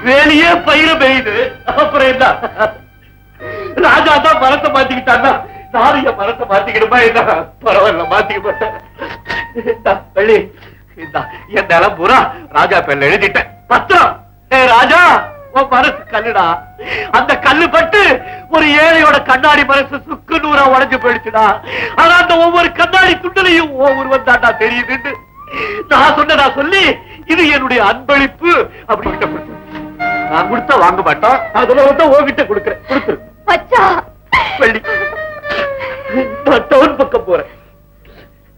வேலையே பயிர பெய்யுது. அப்புறம் என்ன? ராஜா தான் மரத்தை மாத்திக்கிட்டான்னா நானும் என் மரத்தை மாத்திக்கிடுமா? என்ன பரவாயில்ல, மாத்திக்க மாட்டேன். பள்ளி என் நிலம் பூரா ராஜா பேர்ல எழுதிட்டேன். பத்திரம். ராஜா, உன் மனசு கல்லுடா. அந்த கல்லு பட்டு ஒரு ஏழையோட கண்ணாடி மனசு சுக்கு நூறா உடைஞ்சு போயிடுச்சுடா. ஆனா அந்த ஒவ்வொரு கண்ணாடி துண்டலையும் ஒவ்வொருவன் தாண்டா தெரியுதுன்னு நான் சொன்னதா சொல்லி, இது என்னுடைய அன்பளிப்பு அப்படின்னு கொடுத்து. நான் கொடுத்தா வாங்க மாட்டோம், அதுல வந்து உங்ககிட்ட கொடுக்குறேன். கொடுத்துரு. பள்ளி, நான் டவுன் பக்கம் போறேன்.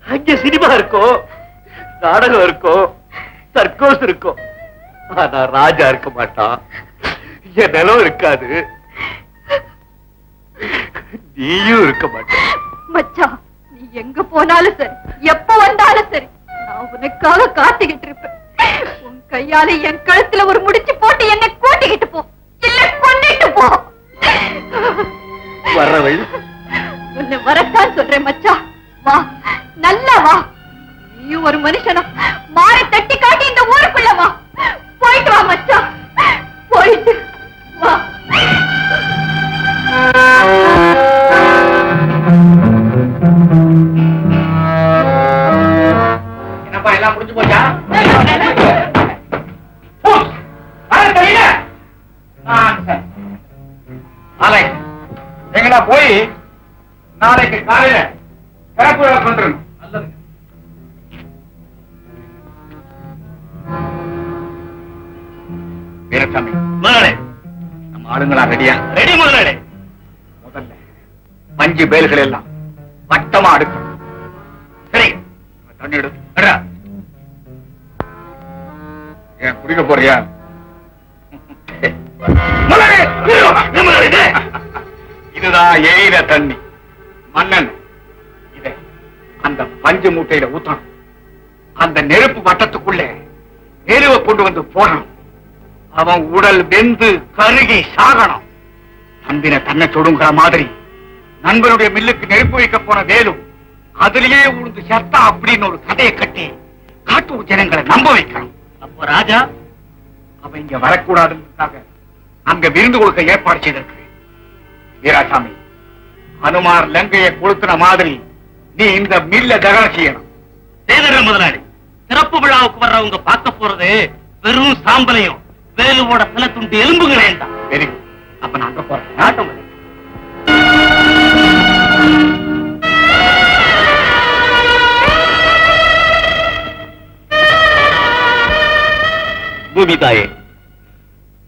அங்க சினிமா இருக்கும், நாடகம் இருக்கும், சர்க்கோஸ் இருக்கும். ஆனா ராஜா இருக்க மாட்டான், என் நிலம் இருக்காது, நீயும் இருக்க மாட்ட. மச்சா, நீ எங்க போனாலும் சரி, எப்ப வந்தாலும் சரி, நான் உனக்காக காத்துக்கிட்டு இருப்பேன். உன் கையால என் கழுத்துல ஒரு முடிச்சு போட்டு என்னை கூட்டிக்கிட்டு போ, இல்ல கொண்டுட்டு போ. வர்ற வழி உன்னை வரத்தான் சொல்றேன் மச்சா. வா, நல்லா வா. நீ ஒரு மனுஷனா மாறி தட்டி காட்டி இந்த ஊருக்குள்ள வா. போயிட்டு வா மச்சா, போயிட்டு வா. என்னப்பா எல்லாம் முடிஞ்சு போச்சா? எங்கடா போய் நாளைக்கு காலையில கரப்பு பண்றேன். நல்லது. வீரசாமி முதலாளி, நம்ம ஆளுங்களா ரெடியா? ரெடி முதலாளி. முதல்ல பஞ்சு பேல்கள் எல்லாம் வட்டமா அடுக்கணும். சரி, தண்ணி எடு. ஏன் குடிக்க போறியா? இதுதான் எயில தண்ணி, மண்ணெண்ணெய். இதை அந்த பஞ்சு மூட்டையில ஊத்தணும். அந்த நெருப்பு வட்டத்துக்குள்ள எருவை கொண்டு வந்து போடணும். அவன் உடல் வெந்து கருகி சாகணும். நம்பின தன்னை தொடுங்கிற மாதிரி நண்பனுடைய மில்லுக்கு நெருப்பு வைக்க போன வேலு அதுலயே உழுந்து சத்தா அப்படின்னு ஒரு கதையை கட்டி காட்டூர் ஜனங்களை நம்ப வைக்கணும். அப்போ ராஜா அவன் இங்க வரக்கூடாதுன்றதுக்காக அங்க விருந்து கொடுக்க ஏற்பாடு செய்திருக்கு. வீராசாமி, அனுமார் லங்கையை கொளுத்தின மாதிரி நீ இந்த மில்ல தகனம் செய்யணும். சேதர முதலாளி, சிறப்பு விழாவுக்கு வர்றவங்க பார்க்க போறது வெறும் சாம்பலையும் வேலுவோட சில துண்டு எலும்புகளேன் தான். Very good. அப்ப நான் அங்க போறேன். நாட்டம் பூமி தாயே,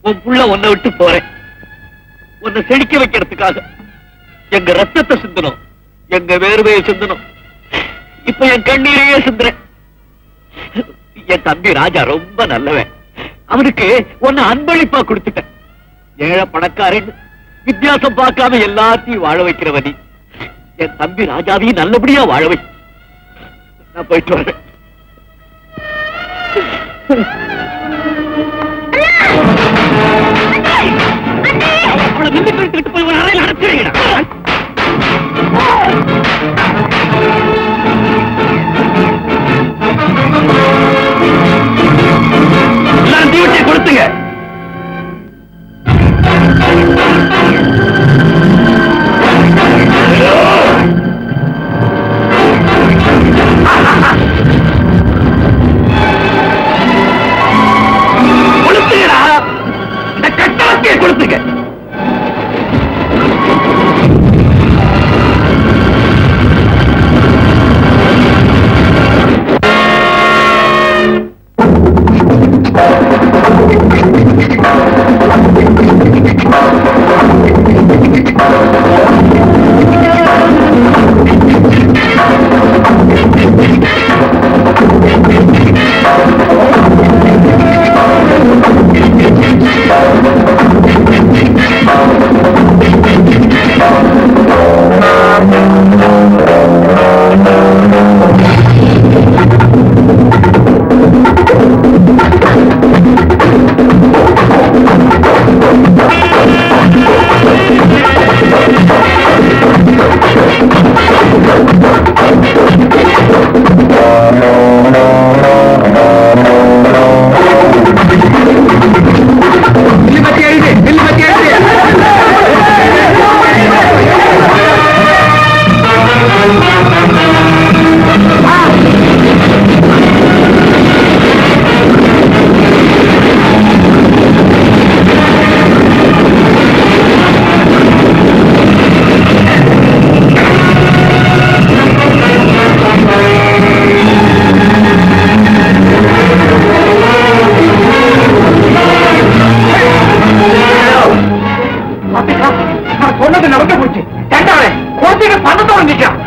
உன் புள்ள உன்னை விட்டு போறேன். உன்னை செழிக்க வைக்கிறதுக்காக எங்க ரத்தத்தை சிந்தனும், எங்க வேர்வையை சிந்தனும். இப்ப என் கண்ணீரையே சிந்துறேன். என் தம்பி ராஜா ரொம்ப நல்லவன். அவனுக்கு உன்னை அன்பளிப்பா கொடுத்துட்டேன். ஏழை பணக்காரன் வித்தியாசம் பார்க்காம எல்லாத்தையும் வாழ வைக்கிறவனி. என் தம்பி ராஜாவையும் நல்லபடியா வாழ வை. நான் போயிட்டு வரேன். நின்று போய் ஒரு அறையில் அடைச்சிருக்கீங்க. எல்லாம் தீவிட்டை கொடுத்துங்க.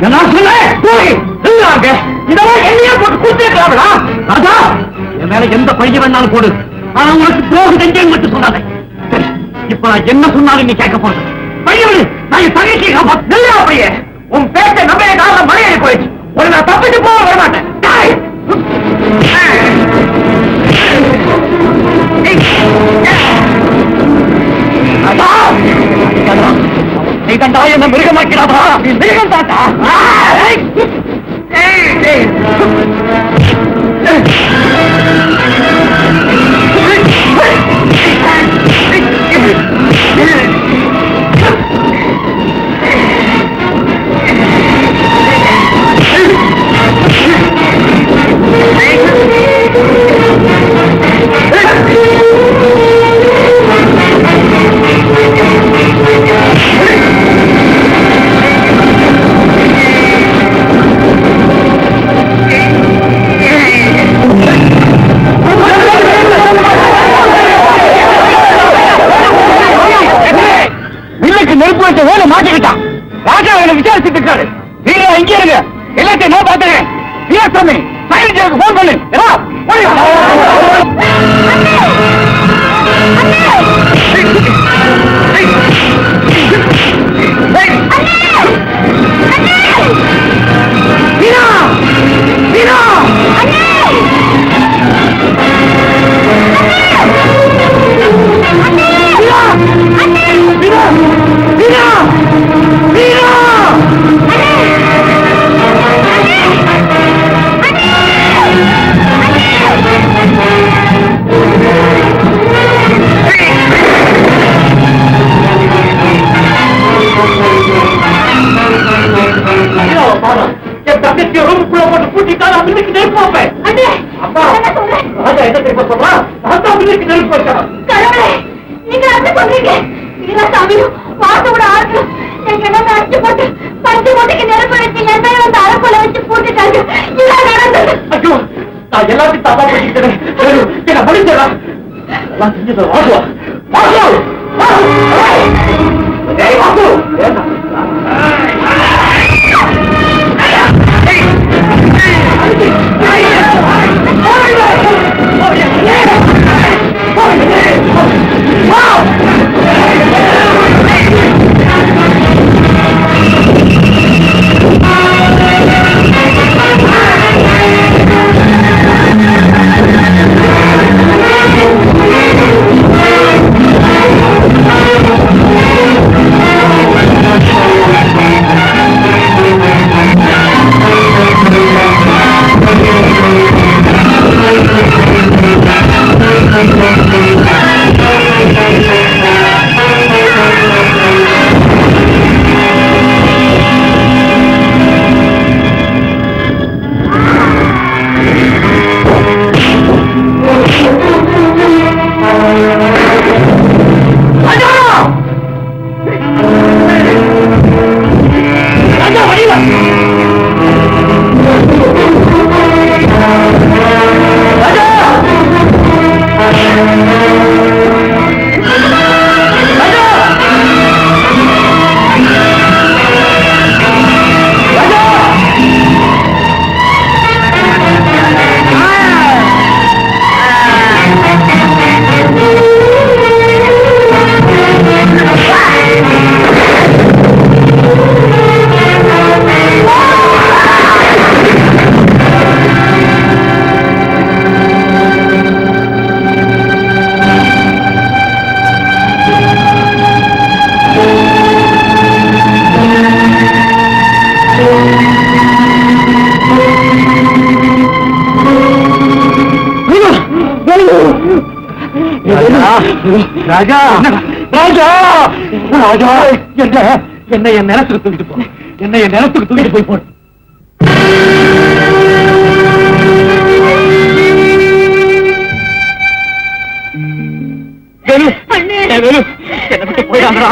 என்ன சொன்னேன் இதெல்லாம் என்னையே போட்டு கூட்டிருக்கா ராஜா என் மேல எந்த பழிய வேணாலும் போடு ஆனா உனக்கு துரோகம் செஞ்சேன்னு மட்டும் சொன்னாங்க சரி இப்ப நான் என்ன சொன்னாலும் நீ கேட்க போறது பையன் நான் என் தங்கச்சியை காப்பாத்து நல்லா அப்படியே உன் பேச்ச நம்பைய காலம் மலையேறி போயிடுச்சு ஒரு நான் தப்பிட்டு போக வரமாட்டேன் நீ கண்டா என்ன மிருகமாக்கிறாதா மிருகம் தாத்தா நெருப்பு வச்ச வேலை மாட்டிக்கிட்டான் ராஜா என்ன விசாரிச்சுட்டு இருக்காரு நீங்க இங்கே இருங்க எல்லாத்தையும் நான் பாத்துறேன் வீரசாமி சைலன்ஸுக்கு போன் பண்ணு வீரா வீரா எல்லாத்தையும் தப்பா பண்ணிக்கிட்டேன் என்ன படிச்சா எல்லாம் செஞ்சது வாசுவா ராஜா ராஜா ராஜா என்ன என் நிலத்துக்கு தூக்கிட்டு போ என்ன என் நிலத்துக்கு தூக்கிட்டு போய் போடு என்ன விட்டு போயிடாதா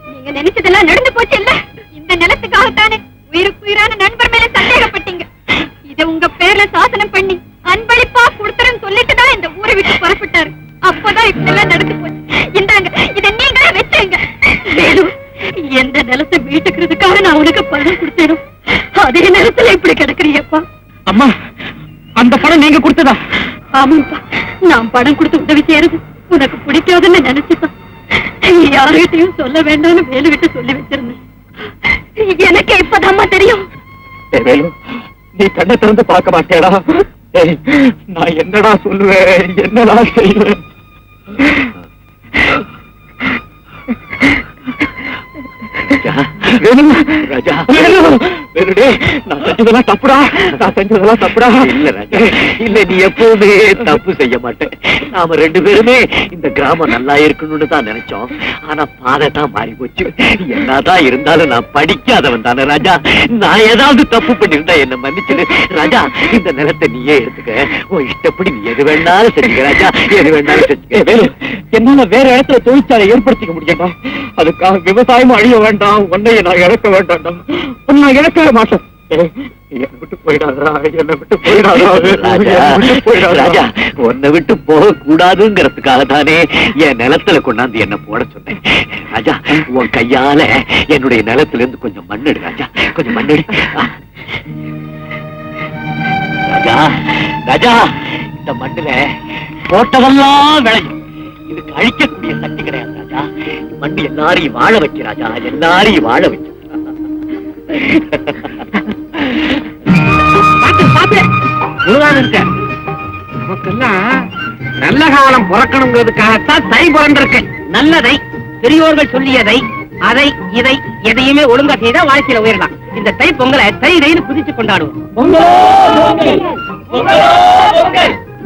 நீங்க நினைச்சதெல்லாம் நடந்து போச்சு இல்ல இந்த நிலத்துக்காகத்தானே உயிருக்குயிரான நண்பர் மேல சந்தேகப்பட்டீங்க இத உங்க பேர்ல சாசனம் பண்ணி அன்பளிப்பா கொடுத்துறேன்னு சொல்லிட்டுதான் இந்த ஊரை விட்டு புறப்பட்டாரு அப்பதான் இப்படிலாம் நடந்து போச்சு அம்மா, அந்த பணம் நீங்க கொடுத்ததா? ஆமாப்பா, நான் பணம் கொடுத்து உதவி செய்யறது உனக்கு பிடிக்காதுன்னு நினைச்சுப்பா. யார்கிட்டையும் சொல்ல வேண்டாம்னு வேலு விட்டு சொல்லி வச்சிருந்தேன். எனக்கு இப்பதாம்மா தெரியும். வேலு, நீ கண்ணை திறந்து பார்க்க மாட்டேடா? நான் என்னடா சொல்லுவேன், என்னடா செய்வேன்? ராஜா, நான் செஞ்சதெல்லாம் தப்புடா, நான் செஞ்சதெல்லாம் தப்புடா. இல்ல ராஜா, இல்ல, நீ எப்பவுமே தப்பு செய்ய மாட்டேன். நாம ரெண்டு பேருமே இந்த கிராமம் நல்லா இருக்கணும்னு தான் நினைச்சோம். ஆனா பாதை தான் மாறி போச்சு. என்னதான் இருந்தாலும் நான் படிக்காதவன் தானே ராஜா. நான் ஏதாவது தப்பு பண்ணிருந்தா என்ன மன்னிச்சிடு ராஜா. இந்த நிலத்தை நீயே எடுத்துக்க. உன் இஷ்டப்படி நீ எது வேணாலும் செஞ்சுக்க ராஜா, எது வேணாலும் செஞ்சுக்க. என்னால வேற இடத்துல தொழிற்சாலை ஏற்படுத்திக்க முடியுமா? அதுக்காக விவசாயமும் அழிய வேண்டாம், உன்னைய நான் இழக்க வேண்டாம். உன்னை நான் இழக்கவே மாட்டேன். என்னை விட்டு போயிடாதா, என்னை விட்டு போயிடாதா ராஜா. உன்னை விட்டு போக கூடாதுங்கிறதுக்காக தானே என் நிலத்துல கொண்டாந்து என்ன போட சொன்னேன் ராஜா. உன் கையால என்னுடைய நிலத்துல இருந்து கொஞ்சம் மண்ணெடு ராஜா, கொஞ்சம் மண்ணெடு ராஜா. ராஜா, இந்த மண்ணுல போட்டதெல்லாம் விளையும். இதுக்கு அழிக்கக்கூடிய சக்தி கிடையாது ராஜா. மண்ணு எல்லாரையும் வாழ வைக்க ராஜா, எல்லாரையும் வாழ வைக்க. நமக்கெல்லாம் நல்ல காலம் பிறக்கணுங்கிறதுக்காகத்தான் தை பிறந்திருக்கு. நல்லதை, பெரியோர்கள் சொல்லியதை, அதை இதை எதையுமே ஒழுங்கா செய்தா வாழ்க்கையில உயரலாம். இந்த தை பொங்கலை தை தைன்னு குதிச்சு கொண்டாடுவோம்.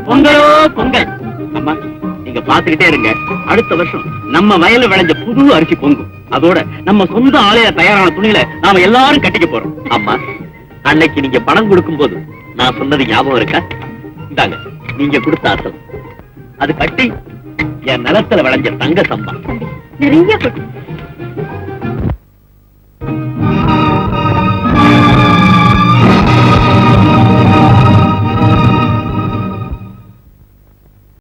பொங்கலோ பொங்கல். அம்மா, நீங்க பாத்துக்கிட்டே இருங்க. அடுத்த வருஷம் நம்ம வயல்ல விளைஞ்ச புது அரிசி பொங்கும். அதோட நம்ம சொந்த ஆலையில தயாரான துணியில நாம எல்லாரும் கட்டிக்க போறோம். அம்மா, அன்னைக்கு நீங்க பணம் கொடுக்கும் போது நான் சொன்னது ஞாபகம் இருக்கா? இந்தாங்க, நீங்க கொடுத்த அசல். அது கட்டி என் நிலத்துல விளைஞ்ச தங்க சம்பா. நிறைய கொடு.